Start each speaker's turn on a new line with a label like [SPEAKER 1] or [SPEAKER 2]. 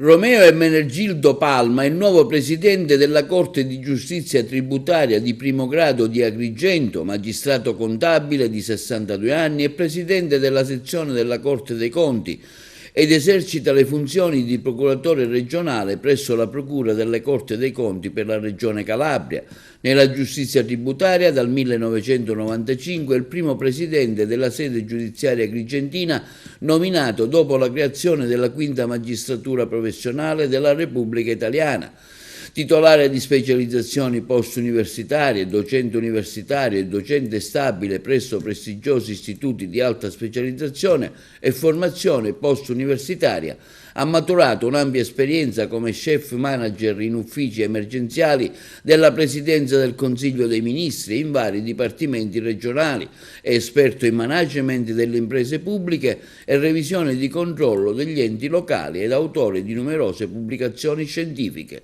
[SPEAKER 1] Romeo Ermenegildo Palma è il nuovo presidente della Corte di Giustizia Tributaria di primo grado di Agrigento, magistrato contabile di 62 anni e presidente della sezione della Corte dei Conti ed esercita le funzioni di procuratore regionale presso la Procura delle Corte dei Conti per la Regione Calabria. Nella giustizia tributaria dal 1995 è il primo presidente della sede giudiziaria agrigentina nominato dopo la creazione della quinta magistratura professionale della Repubblica Italiana. Titolare di specializzazioni post-universitarie, docente universitario e docente stabile presso prestigiosi istituti di alta specializzazione e formazione post-universitaria, ha maturato un'ampia esperienza come chef manager in uffici emergenziali della Presidenza del Consiglio dei Ministri in vari dipartimenti regionali, è esperto in management delle imprese pubbliche e revisione di controllo degli enti locali ed autore di numerose pubblicazioni scientifiche.